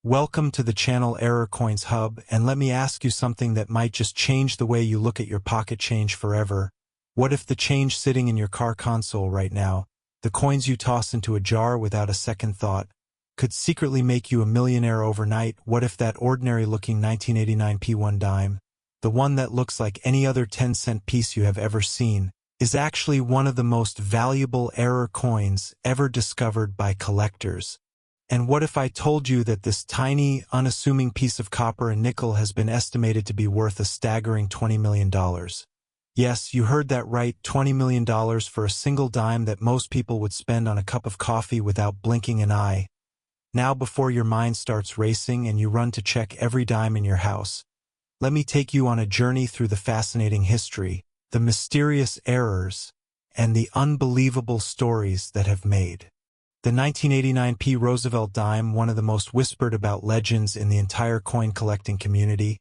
Welcome to the channel Error Coins Hub, and let me ask you something that might just change the way you look at your pocket change forever. What if the change sitting in your car console right now, the coins you toss into a jar without a second thought, could secretly make you a millionaire overnight? What if that ordinary-looking 1989 P1 dime, the one that looks like any other 10-cent piece you have ever seen, is actually one of the most valuable error coins ever discovered by collectors? And what if I told you that this tiny, unassuming piece of copper and nickel has been estimated to be worth a staggering $20 million? Yes, you heard that right, $20 million for a single dime that most people would spend on a cup of coffee without blinking an eye. Now, before your mind starts racing and you run to check every dime in your house, let me take you on a journey through the fascinating history, the mysterious errors, and the unbelievable stories that have made the 1989 P. Roosevelt dime one of the most whispered about legends in the entire coin collecting community.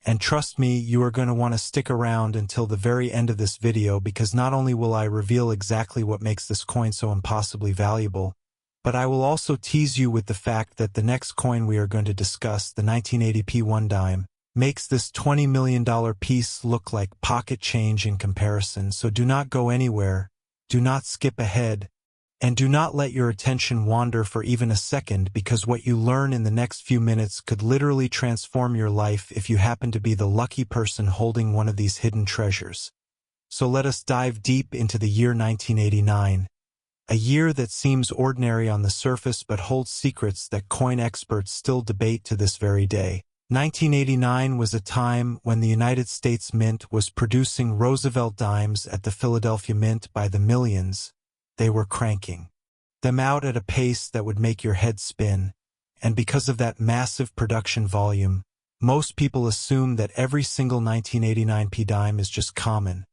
And trust me, you are going to want to stick around until the very end of this video, because not only will I reveal exactly what makes this coin so impossibly valuable, but I will also tease you with the fact that the next coin we are going to discuss, the 1980 P1 dime, makes this $20 million piece look like pocket change in comparison. So do not go anywhere, do not skip ahead, and do not let your attention wander for even a second, because what you learn in the next few minutes could literally transform your life if you happen to be the lucky person holding one of these hidden treasures. So let us dive deep into the year 1989, a year that seems ordinary on the surface but holds secrets that coin experts still debate to this very day. 1989 was a time when the United States Mint was producing Roosevelt Dimes at the Philadelphia Mint by the millions. They were cranking them out at a pace that would make your head spin, and because of that massive production volume, most people assume that every single 1989 P dime is just common,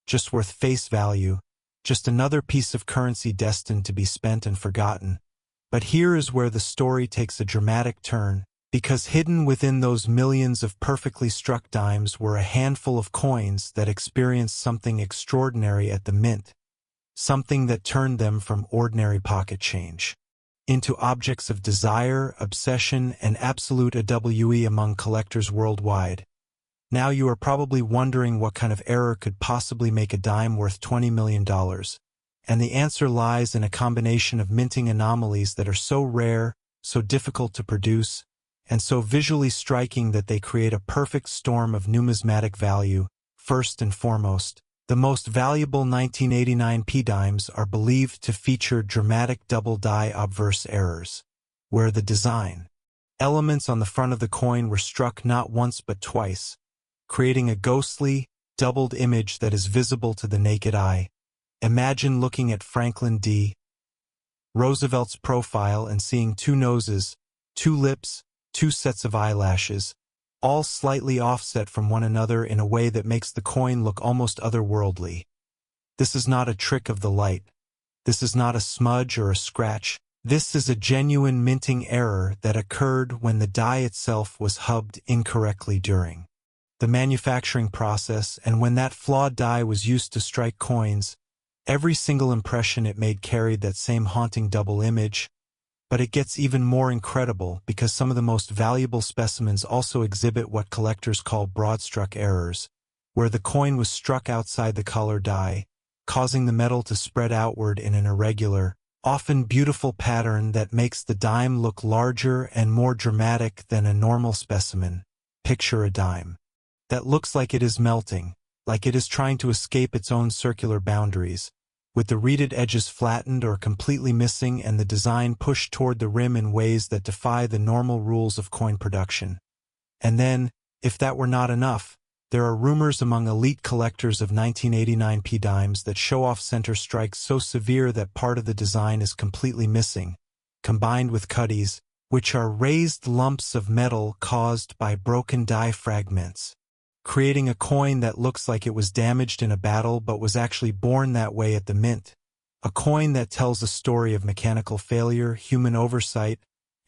just worth face value, just another piece of currency destined to be spent and forgotten. But here is where the story takes a dramatic turn, because hidden within those millions of perfectly struck dimes were a handful of coins that experienced something extraordinary at the mint. Something that turned them from ordinary pocket change into objects of desire, obsession, and absolute awe among collectors worldwide. Now you are probably wondering what kind of error could possibly make a dime worth $20 million. And the answer lies in a combination of minting anomalies that are so rare, so difficult to produce, and so visually striking that they create a perfect storm of numismatic value. First and foremost, the most valuable 1989 P dimes are believed to feature dramatic double-die obverse errors, where the design elements on the front of the coin were struck not once but twice, creating a ghostly, doubled image that is visible to the naked eye. Imagine looking at Franklin D. Roosevelt's profile and seeing two noses, two lips, two sets of eyelashes, all slightly offset from one another in a way that makes the coin look almost otherworldly. This is not a trick of the light. This is not a smudge or a scratch. This is a genuine minting error that occurred when the die itself was hubbed incorrectly during the manufacturing process, and when that flawed die was used to strike coins, every single impression it made carried that same haunting double image. But it gets even more incredible, because some of the most valuable specimens also exhibit what collectors call broad-struck errors, where the coin was struck outside the color die, causing the metal to spread outward in an irregular, often beautiful pattern that makes the dime look larger and more dramatic than a normal specimen. Picture a dime that looks like it is melting, like it is trying to escape its own circular boundaries, with the reeded edges flattened or completely missing and the design pushed toward the rim in ways that defy the normal rules of coin production. And then, if that were not enough, there are rumors among elite collectors of 1989 P dimes that show off center strikes so severe that part of the design is completely missing, combined with cutties, which are raised lumps of metal caused by broken die fragments, creating a coin that looks like it was damaged in a battle but was actually born that way at the mint. A coin that tells a story of mechanical failure, human oversight,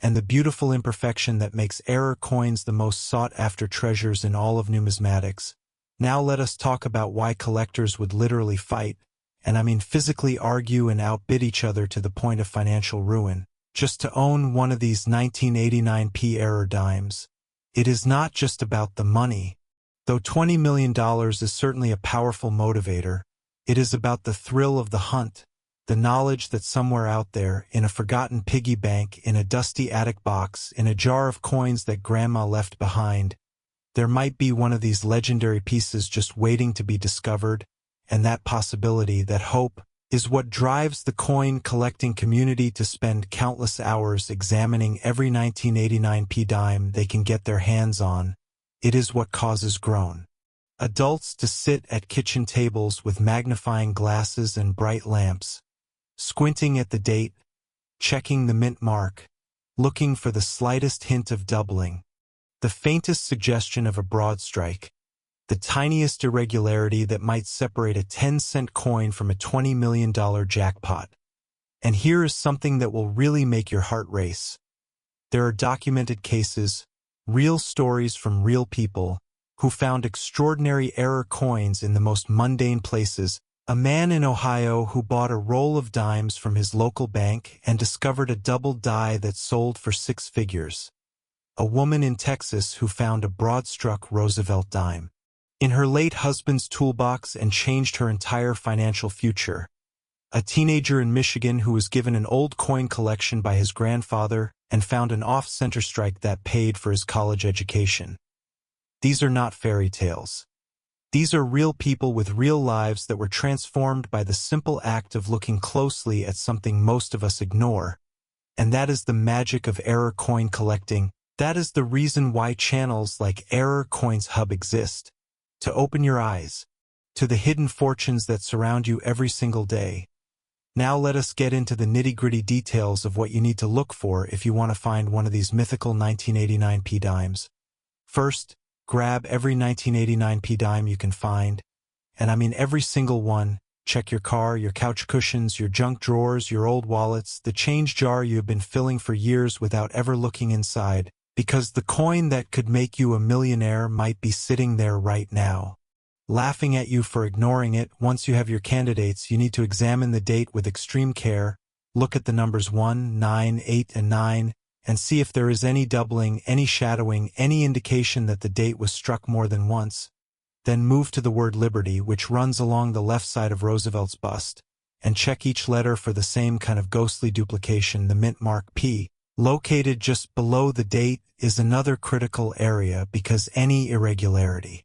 and the beautiful imperfection that makes error coins the most sought-after treasures in all of numismatics. Now let us talk about why collectors would literally fight, and I mean physically argue and outbid each other to the point of financial ruin, just to own one of these 1989p error dimes. It is not just about the money. Though $20 million is certainly a powerful motivator, it is about the thrill of the hunt, the knowledge that somewhere out there, in a forgotten piggy bank, in a dusty attic box, in a jar of coins that Grandma left behind, there might be one of these legendary pieces just waiting to be discovered, and that possibility, that hope, is what drives the coin-collecting community to spend countless hours examining every 1989p dime they can get their hands on. It is what causes grown adults to sit at kitchen tables with magnifying glasses and bright lamps, squinting at the date, checking the mint mark, looking for the slightest hint of doubling, the faintest suggestion of a broad strike, the tiniest irregularity that might separate a 10-cent coin from a $20 million jackpot. And here is something that will really make your heart race. There are documented cases, real stories from real people, who found extraordinary error coins in the most mundane places. A man in Ohio who bought a roll of dimes from his local bank and discovered a double die that sold for 6 figures. A woman in Texas who found a broad-struck Roosevelt dime in her late husband's toolbox and changed her entire financial future. A teenager in Michigan who was given an old coin collection by his grandfather and found an off-center strike that paid for his college education. These are not fairy tales. These are real people with real lives that were transformed by the simple act of looking closely at something most of us ignore. And that is the magic of error coin collecting. That is the reason why channels like Error Coins Hub exist. To open your eyes to the hidden fortunes that surround you every single day. Now let us get into the nitty-gritty details of what you need to look for if you want to find one of these mythical 1989p dimes. First, grab every 1989p dime you can find, and I mean every single one. Check your car, your couch cushions, your junk drawers, your old wallets, the change jar you have been filling for years without ever looking inside, because the coin that could make you a millionaire might be sitting there right now, laughing at you for ignoring it. Once you have your candidates, you need to examine the date with extreme care, look at the numbers 1, 9, 8, and 9, and see if there is any doubling, any shadowing, any indication that the date was struck more than once. Then move to the word Liberty, which runs along the left side of Roosevelt's bust, and check each letter for the same kind of ghostly duplication. The mint mark P, located just below the date, is another critical area because any irregularity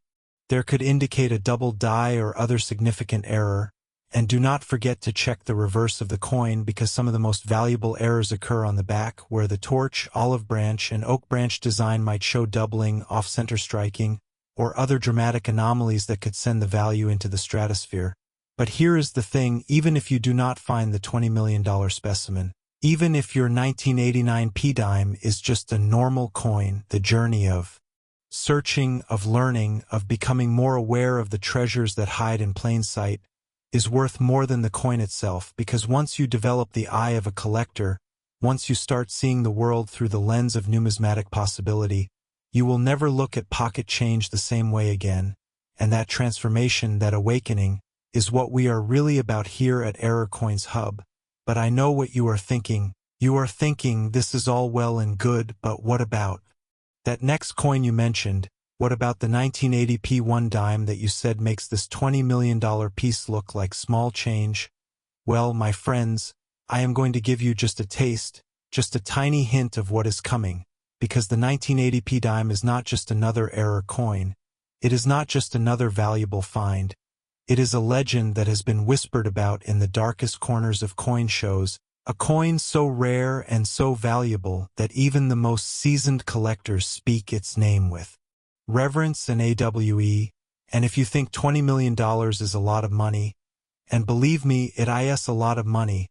there could indicate a double die or other significant error. And do not forget to check the reverse of the coin, because some of the most valuable errors occur on the back, where the torch, olive branch, and oak branch design might show doubling, off-center striking, or other dramatic anomalies that could send the value into the stratosphere. But here is the thing: even if you do not find the $20 million specimen, even if your 1989p dime is just a normal coin, the journey of searching, of learning, of becoming more aware of the treasures that hide in plain sight, is worth more than the coin itself, because once you develop the eye of a collector, once you start seeing the world through the lens of numismatic possibility, you will never look at pocket change the same way again, and that transformation, that awakening, is what we are really about here at Error Coins Hub. But I know what you are thinking. You are thinking, this is all well and good, but what about that next coin you mentioned? What about the 1980p 1 dime that you said makes this $20 million piece look like small change? Well, my friends, I am going to give you just a taste, just a tiny hint of what is coming, because the 1980p dime is not just another error coin. It is not just another valuable find. It is a legend that has been whispered about in the darkest corners of coin shows, a coin so rare and so valuable that even the most seasoned collectors speak its name with reverence and awe. And if you think $20 million is a lot of money, and believe me, it is a lot of money,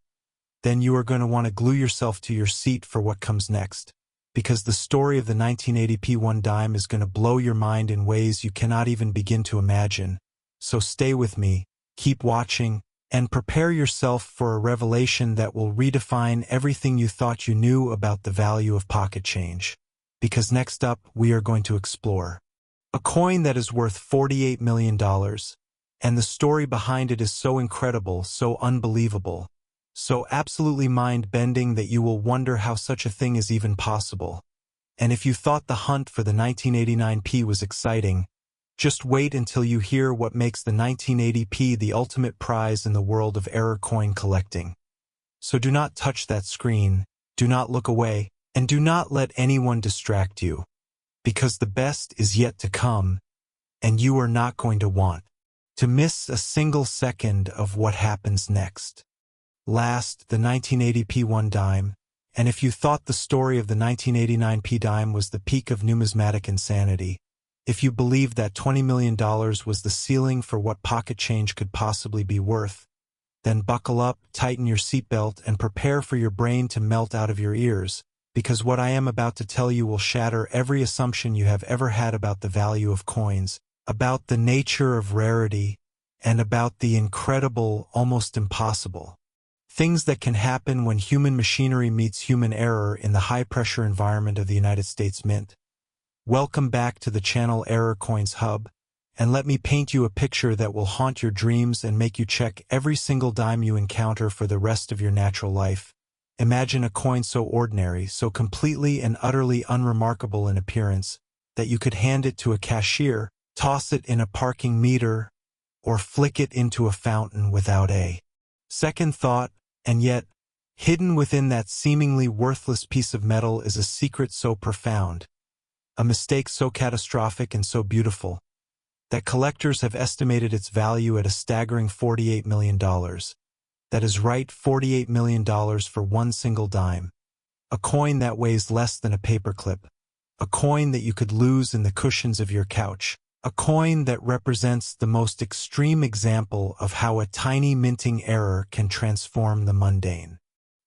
then you are going to want to glue yourself to your seat for what comes next, because the story of the 1980p 1 dime is going to blow your mind in ways you cannot even begin to imagine. So stay with me, keep watching, and prepare yourself for a revelation that will redefine everything you thought you knew about the value of pocket change. Because next up, we are going to explore a coin that is worth $48 million, and the story behind it is so incredible, so unbelievable, So absolutely mind-bending that you will wonder how such a thing is even possible. And if you thought the hunt for the 1989p was exciting, just wait until you hear what makes the 1980p the ultimate prize in the world of error coin collecting. So do not touch that screen, do not look away, and do not let anyone distract you, because the best is yet to come, and you are not going to want to miss a single second of what happens next. Last, the 1980p 1 dime, and if you thought the story of the 1989p dime was the peak of numismatic insanity, if you believed that $20 million was the ceiling for what pocket change could possibly be worth, then buckle up, tighten your seatbelt, and prepare for your brain to melt out of your ears, because what I am about to tell you will shatter every assumption you have ever had about the value of coins, about the nature of rarity, and about the incredible, almost impossible things that can happen when human machinery meets human error in the high-pressure environment of the United States Mint. Welcome back to the channel Error Coins Hub, and let me paint you a picture that will haunt your dreams and make you check every single dime you encounter for the rest of your natural life. Imagine a coin so ordinary, so completely and utterly unremarkable in appearance, that you could hand it to a cashier, toss it in a parking meter, or flick it into a fountain without a second thought. And yet, hidden within that seemingly worthless piece of metal is a secret so profound, a mistake so catastrophic and so beautiful, that collectors have estimated its value at a staggering $48 million. That is right, $48 million for one single dime. A coin that weighs less than a paperclip. A coin that you could lose in the cushions of your couch. A coin that represents the most extreme example of how a tiny minting error can transform the mundane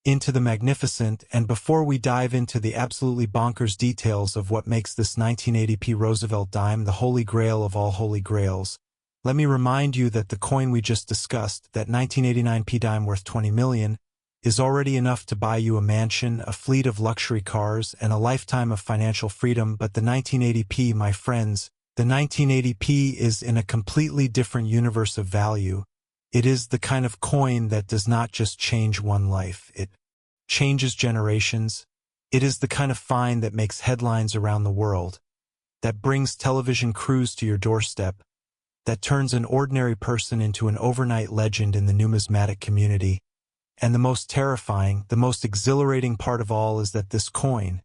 into the magnificent. And before we dive into the absolutely bonkers details of what makes this 1980p Roosevelt dime the holy grail of all holy grails, let me remind you that the coin we just discussed, that 1989p dime worth $20 million, is already enough to buy you a mansion, a fleet of luxury cars, and a lifetime of financial freedom. But the 1980p, my friends, the 1980p is in a completely different universe of value. It is the kind of coin that does not just change one life, it changes generations. It is the kind of find that makes headlines around the world, that brings television crews to your doorstep, that turns an ordinary person into an overnight legend in the numismatic community. And the most terrifying, the most exhilarating part of all is that this coin,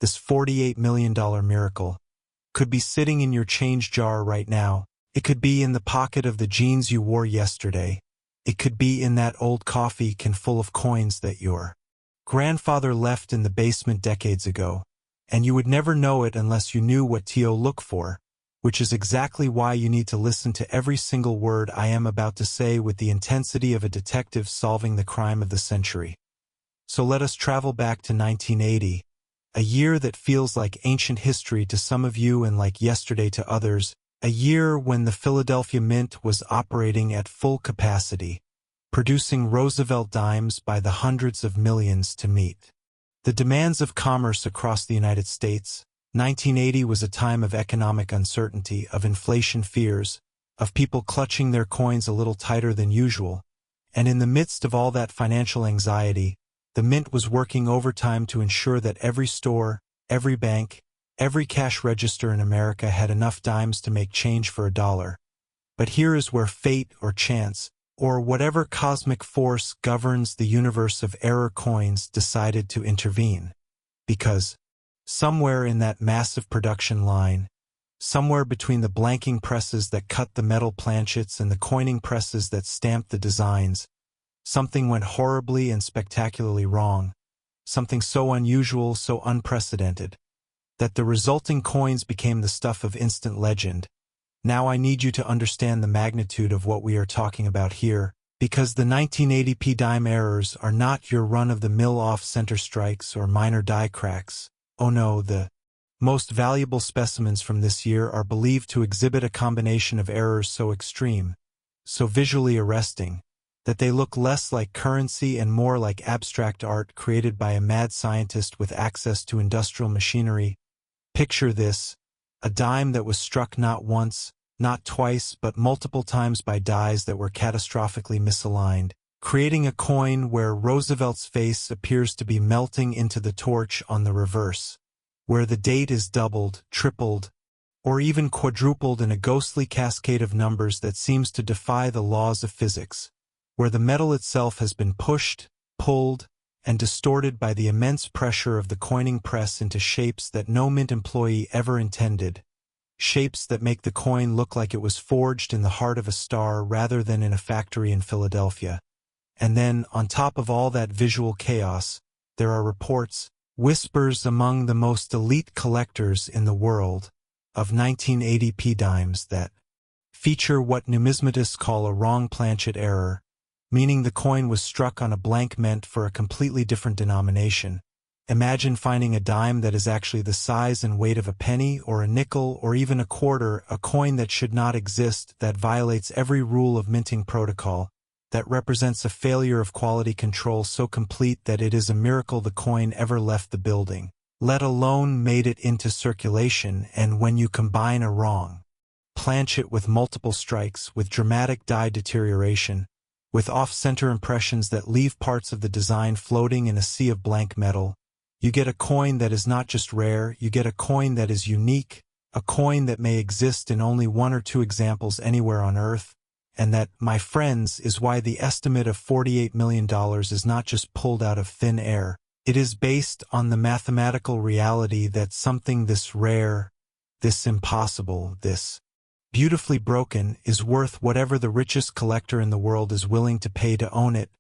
this $48 million miracle, could be sitting in your change jar right now. It could be in the pocket of the jeans you wore yesterday. It could be in that old coffee can full of coins that your grandfather left in the basement decades ago. And you would never know it unless you knew what to look for, which is exactly why you need to listen to every single word I am about to say with the intensity of a detective solving the crime of the century. So let us travel back to 1980. A year that feels like ancient history to some of you and like yesterday to others, a year when the Philadelphia Mint was operating at full capacity, producing Roosevelt Dimes by the hundreds of millions to meet the demands of commerce across the United States. 1980 was a time of economic uncertainty, of inflation fears, of people clutching their coins a little tighter than usual, and in the midst of all that financial anxiety, the Mint was working overtime to ensure that every store, every bank, every cash register in America had enough dimes to make change for a dollar. But here is where fate or chance, or whatever cosmic force governs the universe of error coins, decided to intervene. Because somewhere in that massive production line, somewhere between the blanking presses that cut the metal planchets and the coining presses that stamped the designs, something went horribly and spectacularly wrong, something so unusual, so unprecedented, that the resulting coins became the stuff of instant legend. Now I need you to understand the magnitude of what we are talking about here, because the 1980p dime errors are not your run-of-the-mill off-center strikes or minor die cracks. Oh no, the most valuable specimens from this year are believed to exhibit a combination of errors so extreme, so visually arresting, that they look less like currency and more like abstract art created by a mad scientist with access to industrial machinery. Picture this, a dime that was struck not once, not twice, but multiple times by dies that were catastrophically misaligned, creating a coin where Roosevelt's face appears to be melting into the torch on the reverse, where the date is doubled, tripled, or even quadrupled in a ghostly cascade of numbers that seems to defy the laws of physics, where the metal itself has been pushed, pulled, and distorted by the immense pressure of the coining press into shapes that no mint employee ever intended, shapes that make the coin look like it was forged in the heart of a star rather than in a factory in Philadelphia. And then, on top of all that visual chaos, there are reports, whispers among the most elite collectors in the world, of 1980p dimes that feature what numismatists call a wrong planchet error, meaning the coin was struck on a blank meant for a completely different denomination. Imagine finding a dime that is actually the size and weight of a penny or a nickel or even a quarter, a coin that should not exist, that violates every rule of minting protocol, that represents a failure of quality control so complete that it is a miracle the coin ever left the building, let alone made it into circulation. And when you combine a wrong planchet with multiple strikes, with dramatic die deterioration, with off-center impressions that leave parts of the design floating in a sea of blank metal, you get a coin that is not just rare, you get a coin that is unique, a coin that may exist in only one or two examples anywhere on Earth, and that, my friends, is why the estimate of $48 million is not just pulled out of thin air. It is based on the mathematical reality that something this rare, this impossible, this beautifully broken is worth whatever the richest collector in the world is willing to pay to own it.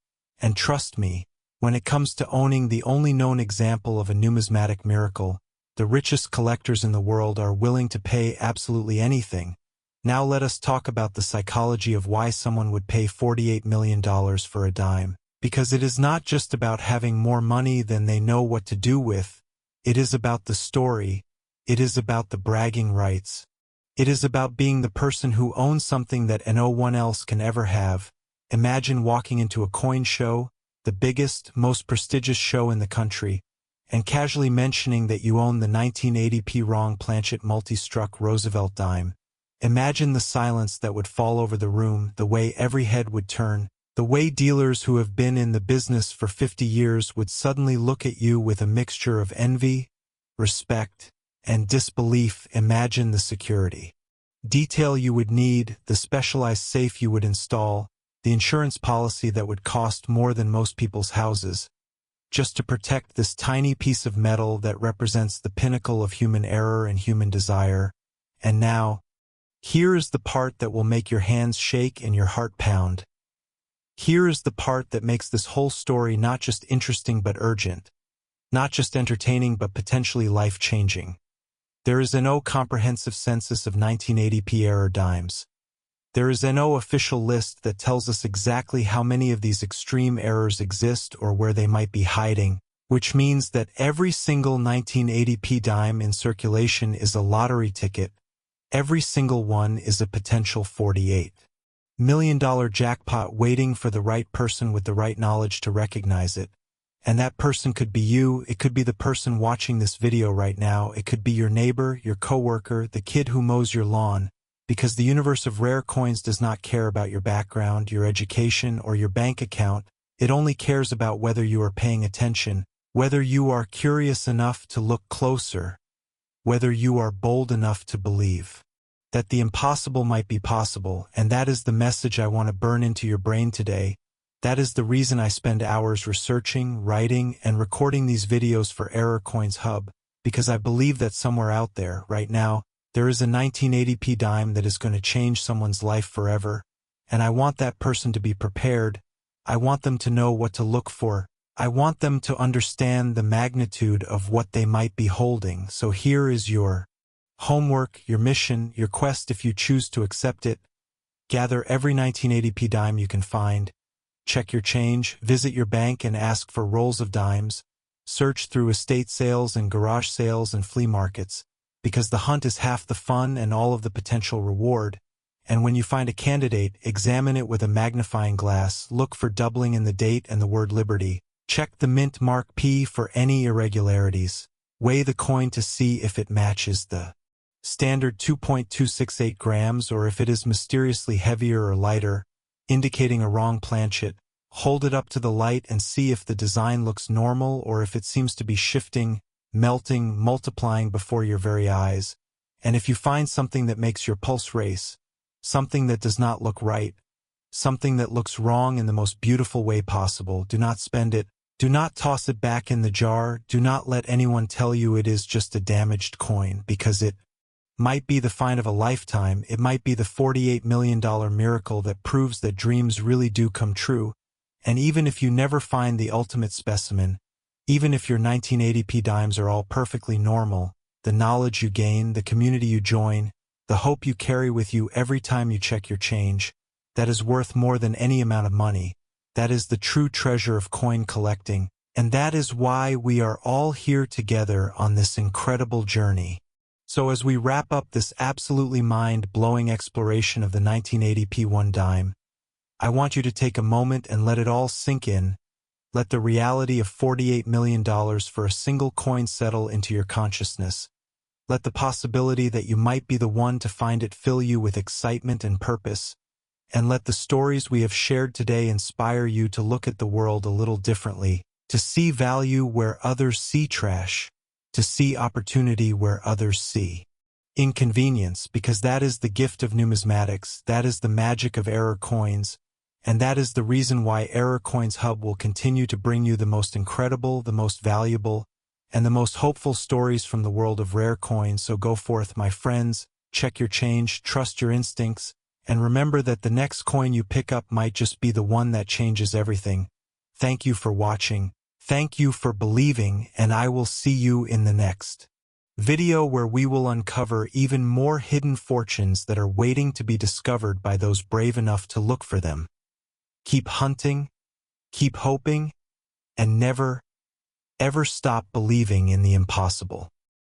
And trust me, when it comes to owning the only known example of a numismatic miracle, the richest collectors in the world are willing to pay absolutely anything. Now let us talk about the psychology of why someone would pay $48 million for a dime. Because it is not just about having more money than they know what to do with. It is about the story. It is about the bragging rights. It is about being the person who owns something that no one else can ever have. Imagine walking into a coin show, the biggest, most prestigious show in the country, and casually mentioning that you own the 1980p wrong planchet multi-struck Roosevelt dime. Imagine the silence that would fall over the room, the way every head would turn, the way dealers who have been in the business for 50 years would suddenly look at you with a mixture of envy, respect, and disbelief. Imagine the security detail you would need, the specialized safe you would install, the insurance policy that would cost more than most people's houses, just to protect this tiny piece of metal that represents the pinnacle of human error and human desire. And now, here is the part that will make your hands shake and your heart pound. Here is the part that makes this whole story not just interesting but urgent, not just entertaining but potentially life-changing. There is no comprehensive census of 1980p error dimes. There is no official list that tells us exactly how many of these extreme errors exist or where they might be hiding, which means that every single 1980p dime in circulation is a lottery ticket. Every single one is a potential $48 million jackpot waiting for the right person with the right knowledge to recognize it. And that person could be you, it could be the person watching this video right now, it could be your neighbor, your coworker, the kid who mows your lawn, because the universe of rare coins does not care about your background, your education, or your bank account. It only cares about whether you are paying attention, whether you are curious enough to look closer, whether you are bold enough to believe that the impossible might be possible. And that is the message I want to burn into your brain today. That is the reason I spend hours researching, writing, and recording these videos for Error Coins Hub, because I believe that somewhere out there, right now, there is a 1980p dime that is going to change someone's life forever, and I want that person to be prepared. I want them to know what to look for. I want them to understand the magnitude of what they might be holding. So here is your homework, your mission, your quest if you choose to accept it. Gather every 1980p dime you can find. Check your change, visit your bank and ask for rolls of dimes, search through estate sales and garage sales and flea markets, because the hunt is half the fun and all of the potential reward. And when you find a candidate, examine it with a magnifying glass, look for doubling in the date and the word liberty, check the mint mark P for any irregularities, weigh the coin to see if it matches the standard 2.268 grams or if it is mysteriously heavier or lighter, indicating a wrong planchet. Hold it up to the light and see if the design looks normal or if it seems to be shifting, melting, multiplying before your very eyes. And if you find something that makes your pulse race, something that does not look right, something that looks wrong in the most beautiful way possible, do not spend it. Do not toss it back in the jar. Do not let anyone tell you it is just a damaged coin, because it might be the find of a lifetime. It might be the $48 million miracle that proves that dreams really do come true. And even if you never find the ultimate specimen, even if your 1980p dimes are all perfectly normal, the knowledge you gain, the community you join, the hope you carry with you every time you check your change, that is worth more than any amount of money. That is the true treasure of coin collecting, and that is why we are all here together on this incredible journey. So as we wrap up this absolutely mind-blowing exploration of the 1980p one dime, I want you to take a moment and let it all sink in. Let the reality of $48 million for a single coin settle into your consciousness. Let the possibility that you might be the one to find it fill you with excitement and purpose. And let the stories we have shared today inspire you to look at the world a little differently, to see value where others see trash, to see opportunity where others see inconvenience, because that is the gift of numismatics, that is the magic of Error Coins, and that is the reason why Error Coins Hub will continue to bring you the most incredible, the most valuable, and the most hopeful stories from the world of rare coins. So go forth, my friends, check your change, trust your instincts, and remember that the next coin you pick up might just be the one that changes everything. Thank you for watching. Thank you for believing, and I will see you in the next video where we will uncover even more hidden fortunes that are waiting to be discovered by those brave enough to look for them. Keep hunting, keep hoping, and never, ever stop believing in the impossible.